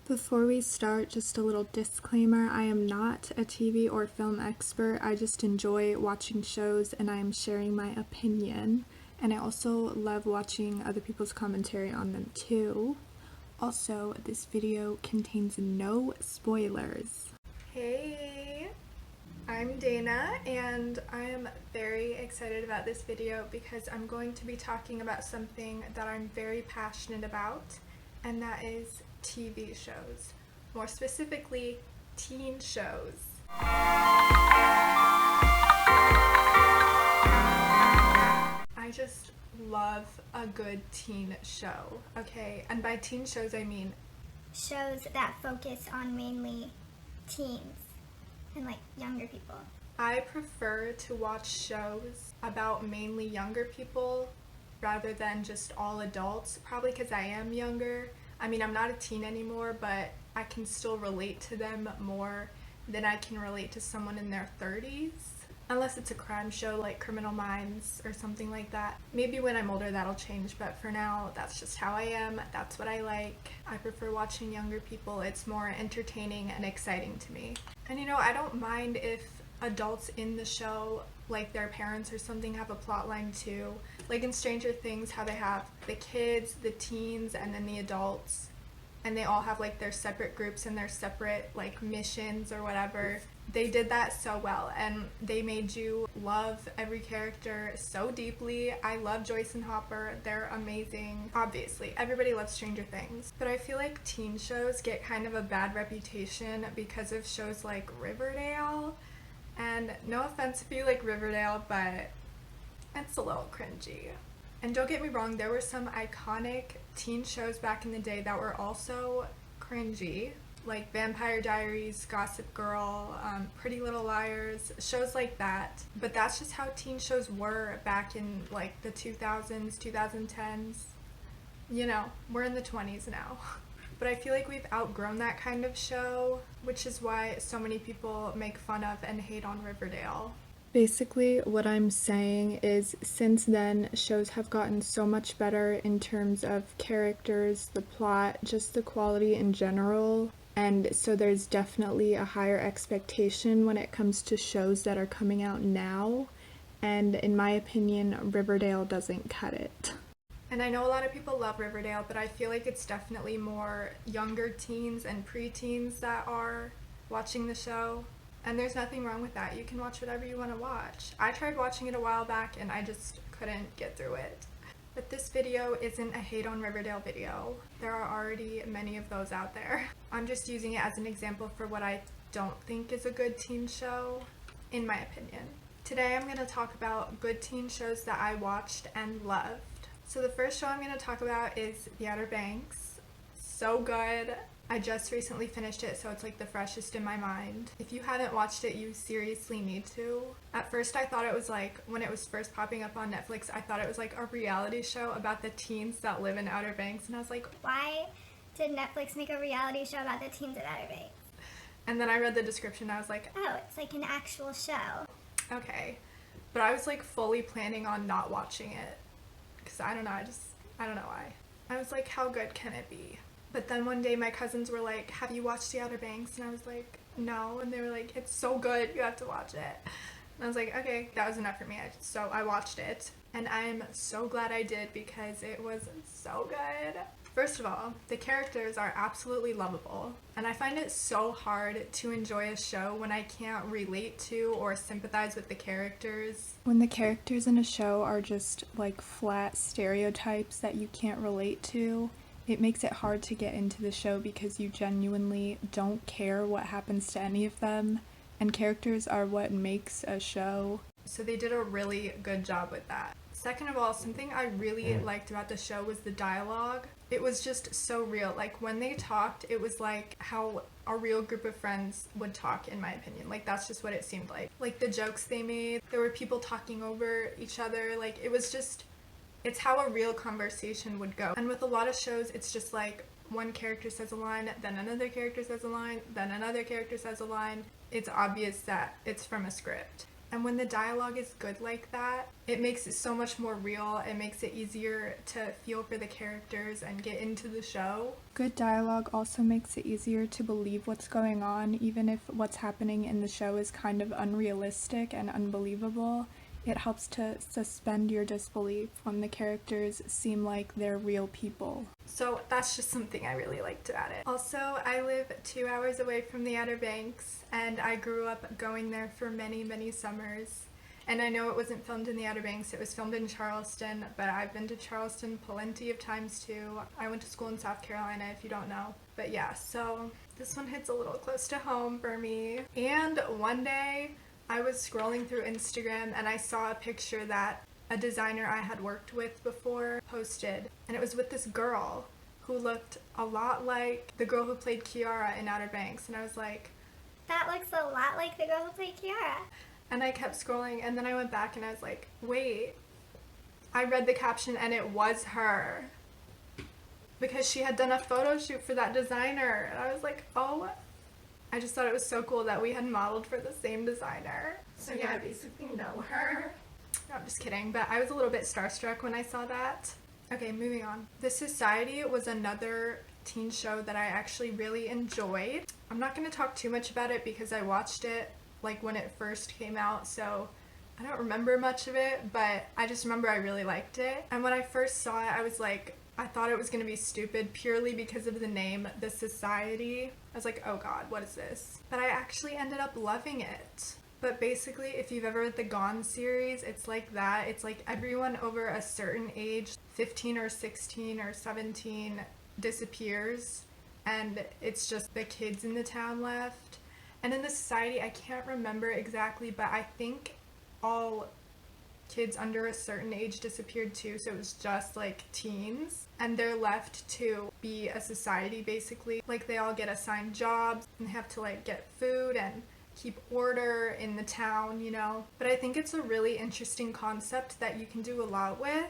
Before we start, just a little disclaimer. I am not a TV or film expert. I just enjoy watching shows and I am sharing my opinion. And I also love watching other people's commentary on them too. Also, this video contains no spoilers. Hey, I'm Dana and I am very excited about this video because I'm going to be talking about something that I'm very passionate about, and that is TV shows. More specifically, teen shows. I just love a good teen show, okay? And by teen shows, I mean shows that focus on mainly teens and like younger people. I prefer to watch shows about mainly younger people rather than just all adults, probably because I am younger. I mean, I'm not a teen anymore, but I can still relate to them more than I can relate to someone in their 30s. Unless it's a crime show like Criminal Minds or something like that. Maybe when I'm older that'll change, but for now, that's just how I am. That's what I like. I prefer watching younger people. It's more entertaining and exciting to me. And you know, I don't mind if adults in the show, like their parents or something, have a plot line too. Like in Stranger Things, how they have the kids, the teens, and then the adults, and they all have like their separate groups and their separate like missions or whatever. They did that so well, and they made you love every character so deeply. I love Joyce and Hopper. They're amazing. Obviously, everybody loves Stranger Things. But I feel like teen shows get kind of a bad reputation because of shows like Riverdale. And no offense if you like Riverdale, but it's a little cringy. And don't get me wrong, there were some iconic teen shows back in the day that were also cringy, like Vampire Diaries, Gossip Girl, Pretty Little Liars, shows like that. But that's just how teen shows were back in like the 2000s, 2010s. You know, we're in the 20s now. But I feel like we've outgrown that kind of show, which is why so many people make fun of and hate on Riverdale. Basically, what I'm saying is since then, shows have gotten so much better in terms of characters, the plot, just the quality in general. And so there's definitely a higher expectation when it comes to shows that are coming out now. And in my opinion, Riverdale doesn't cut it. And I know a lot of people love Riverdale, but I feel like it's definitely more younger teens and preteens that are watching the show. And there's nothing wrong with that. You can watch whatever you want to watch. I tried watching it a while back and I just couldn't get through it. But this video isn't a hate on Riverdale video. There are already many of those out there. I'm just using it as an example for what I don't think is a good teen show, in my opinion. Today I'm going to talk about good teen shows that I watched and loved. So the first show I'm going to talk about is The Outer Banks. So good. I just recently finished it, so it's like the freshest in my mind. If you haven't watched it, you seriously need to. At first I thought it was like, when it was first popping up on Netflix, I thought it was like a reality show about the teens that live in Outer Banks, and I was like, why did Netflix make a reality show about the teens at Outer Banks? And then I read the description and I was like, oh, it's like an actual show. Okay. But I was like fully planning on not watching it. Because I don't know, I don't know why. I was like, how good can it be? But then one day my cousins were like, have you watched The Outer Banks? And I was like, no. And they were like, it's so good, you have to watch it. And I was like, okay, that was enough for me. So I watched it. And I'm so glad I did because it was so good. First of all, the characters are absolutely lovable. And I find it so hard to enjoy a show when I can't relate to or sympathize with the characters. When the characters in a show are just like flat stereotypes that you can't relate to, it makes it hard to get into the show because you genuinely don't care what happens to any of them, and characters are what makes a show. So they did a really good job with that. Second of all, something I really liked about the show was the dialogue. It was just so real. Like when they talked, it was like how a real group of friends would talk, in my opinion. Like that's just what it seemed like. Like the jokes they made, there were people talking over each other. Like it was just, it's how a real conversation would go. And with a lot of shows, it's just like one character says a line, then another character says a line, then another character says a line. It's obvious that it's from a script. And when the dialogue is good like that, it makes it so much more real. It makes it easier to feel for the characters and get into the show. Good dialogue also makes it easier to believe what's going on, even if what's happening in the show is kind of unrealistic and unbelievable. It helps to suspend your disbelief when the characters seem like they're real people. So that's just something I really liked about it. Also, I live 2 hours away from the Outer Banks, and I grew up going there for many, many summers. And I know it wasn't filmed in the Outer Banks, it was filmed in Charleston, but I've been to Charleston plenty of times too. I went to school in South Carolina, if you don't know. But yeah, so this one hits a little close to home for me. And one day, I was scrolling through Instagram and I saw a picture that a designer I had worked with before posted, and it was with this girl who looked a lot like the girl who played Kiara in Outer Banks, and I was like, that looks a lot like the girl who played Kiara. And I kept scrolling, and then I went back and I was like, wait, I read the caption and it was her, because she had done a photo shoot for that designer, and I was like, oh, I just thought it was so cool that we had modeled for the same designer. So yeah, I basically know her. No, I'm just kidding, but I was a little bit starstruck when I saw that. Okay, moving on. The Society was another teen show that I actually really enjoyed. I'm not going to talk too much about it because I watched it like when it first came out, so I don't remember much of it, but I just remember I really liked it. And when I first saw it, I was like, I thought it was going to be stupid purely because of the name, The Society. I was like, oh god, what is this? But I actually ended up loving it. But basically, if you've ever read the Gone series, it's like that. It's like everyone over a certain age, 15 or 16 or 17, disappears, and it's just the kids in the town left. And in The Society, I can't remember exactly, but I think all kids under a certain age disappeared too, so it was just like teens, and they're left to be a society basically. Like they all get assigned jobs and they have to like get food and keep order in the town, you know. But I think it's a really interesting concept that you can do a lot with.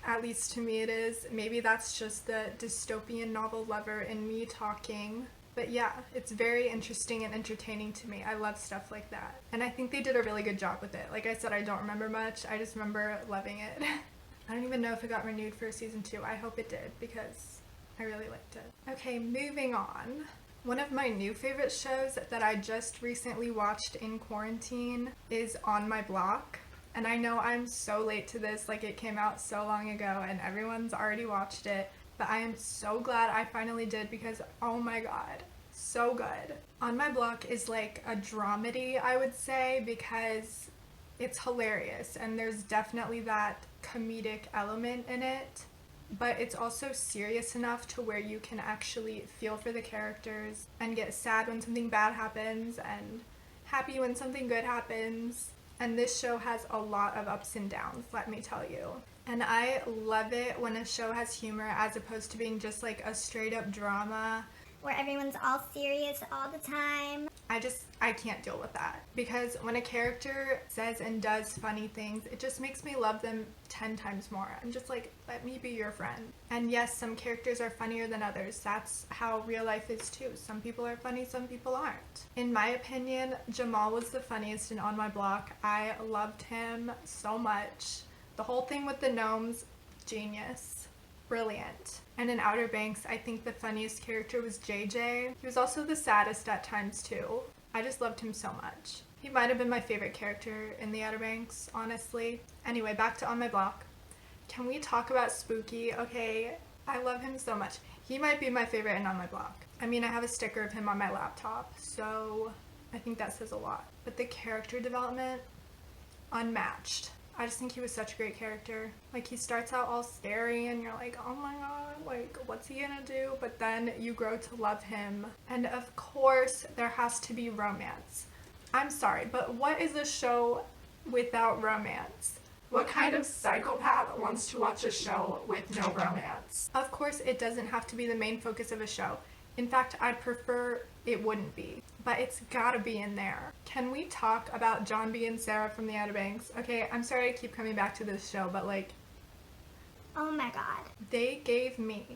At least to me it is. Maybe that's just the dystopian novel lover in me talking. But yeah, it's very interesting and entertaining to me. I love stuff like that. And I think they did a really good job with it. Like I said, I don't remember much. I just remember loving it. I don't even know if it got renewed for season 2. I hope it did because I really liked it. Okay, moving on. One of my new favorite shows that I just recently watched in quarantine is On My Block. And I know I'm so late to this, like it came out so long ago and everyone's already watched it. But I am so glad I finally did because, oh my god, so good. On My Block is like a dramedy, I would say, because it's hilarious and there's definitely that comedic element in it. But it's also serious enough to where you can actually feel for the characters and get sad when something bad happens and happy when something good happens. And this show has a lot of ups and downs, let me tell you. And I love it when a show has humor as opposed to being just like a straight up drama where everyone's all serious all the time. I can't deal with that. Because when a character says and does funny things, it just makes me love them 10 times more. I'm just like, let me be your friend. And yes, some characters are funnier than others. That's how real life is too. Some people are funny, some people aren't. In my opinion, Jamal was the funniest in On My Block. I loved him so much. The whole thing with the gnomes, genius. Brilliant. And in Outer Banks, I think the funniest character was JJ. He was also the saddest at times too. I just loved him so much. He might have been my favorite character in the Outer Banks, honestly. Anyway, back to On My Block. Can we talk about Spooky? Okay, I love him so much. He might be my favorite in On My Block. I mean, I have a sticker of him on my laptop, so I think that says a lot. But the character development, unmatched. I just think he was such a great character. Like, he starts out all scary and you're like, oh my god, like, what's he gonna do? But then you grow to love him. And of course, there has to be romance. I'm sorry, but what is a show without romance? What kind of psychopath wants to watch a show with no romance? Of course, it doesn't have to be the main focus of a show. In fact, I'd prefer it wouldn't be. But it's gotta be in there. Can we talk about John B. and Sarah from the Outer Banks? Okay, I'm sorry I keep coming back to this show, but like... oh my god. They gave me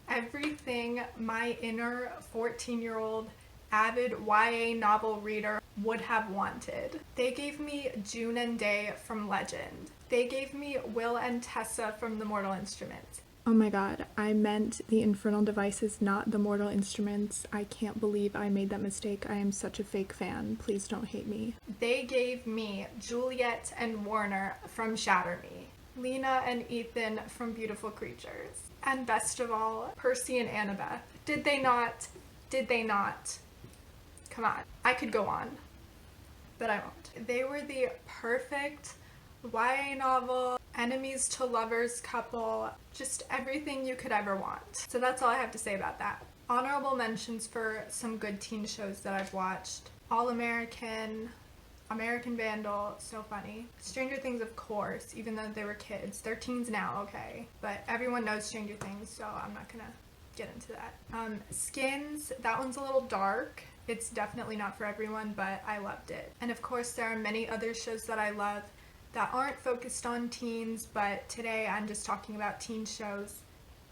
everything my inner 14-year-old avid YA novel reader would have wanted. They gave me June and Day from Legend. They gave me Will and Tessa from The Mortal Instruments. Oh my god, I meant The Infernal Devices, not The Mortal Instruments. I can't believe I made that mistake. I am such a fake fan. Please don't hate me. They gave me Juliet and Warner from Shatter Me. Lena and Ethan from Beautiful Creatures. And best of all, Percy and Annabeth. Did they not? Did they not? Come on. I could go on, but I won't. They were the perfect YA novel, enemies to lovers couple, just everything you could ever want. So that's all I have to say about that. Honorable mentions for some good teen shows that I've watched. All American, American Vandal, so funny. Stranger Things, of course, even though they were kids. They're teens now, okay. But everyone knows Stranger Things, so I'm not gonna get into that. Skins, that one's a little dark. It's definitely not for everyone, but I loved it. And of course, there are many other shows that I love that aren't focused on teens, but today I'm just talking about teen shows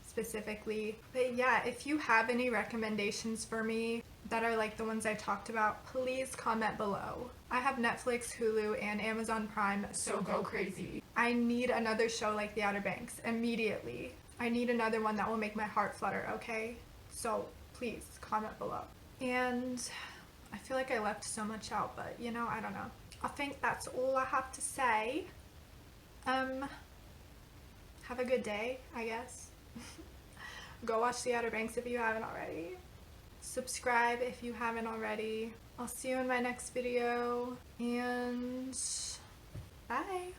specifically. But yeah, if you have any recommendations for me that are like the ones I talked about, please comment below. I have Netflix, Hulu, and Amazon Prime, so go crazy. I need another show like The Outer Banks immediately. I need another one that will make my heart flutter, okay? So please comment below. And I feel like I left so much out, but you know, I don't know. I think that's all I have to say. Have a good day, I guess. Go watch The Outer Banks if you haven't already. Subscribe if you haven't already. I'll see you in my next video, and bye.